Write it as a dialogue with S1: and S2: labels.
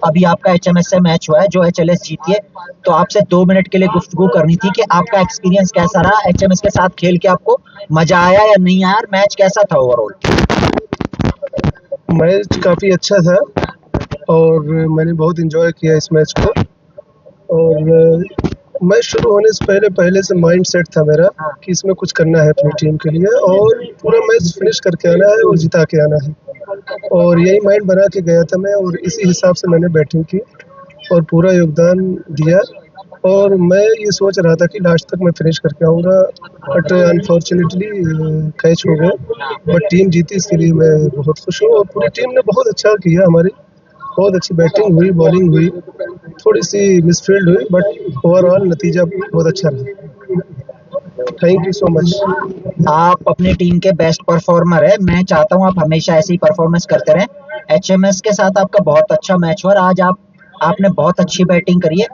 S1: अभी आपका एचएमएस से मैच हुआ है जो एचएलएस जीती है, तो आपसे 2 मिनट के लिए गुफ्तगू करनी थी कि आपका एक्सपीरियंस कैसा रहा एचएमएस के साथ खेल के, आपको मजा आया या नहीं आया, मैच कैसा था ओवरऑल?
S2: मैच काफ़ी अच्छा था और मैंने बहुत एंजॉय किया इस मैच को। और मैच शुरू होने से पहले से माइंड सेट था मेरा कि इसमें कुछ करना है अपनी टीम के लिए और पूरा मैच फिनिश करके आना है और जिता के आना है। और यही माइंड बना के गया था मैं और इसी हिसाब से मैंने बैटिंग की और पूरा योगदान दिया। और मैं ये सोच रहा था कि लास्ट तक मैं फिनिश करके आऊँगा, बट अनफॉर्चुनेटली कैच हो गए। बट टीम जीती, इसके लिए मैं बहुत खुश हूँ और पूरी टीम ने बहुत अच्छा किया हमारी। बहुत अच्छी बैटिंग हुई, बॉलिंग हुई, थोड़ी-सी मिसफील्ड हुई, बट ओवरऑल नतीजा बहुत अच्छा रहा। Thank you so much.
S1: आप अपनी टीम के बेस्ट परफॉर्मर है, मैं चाहता हूँ आप हमेशा ऐसे ही परफॉर्मेंस करते रहें। एचएमएस के साथ आपका बहुत अच्छा मैच हुआ और आज आपने बहुत अच्छी बैटिंग करी है।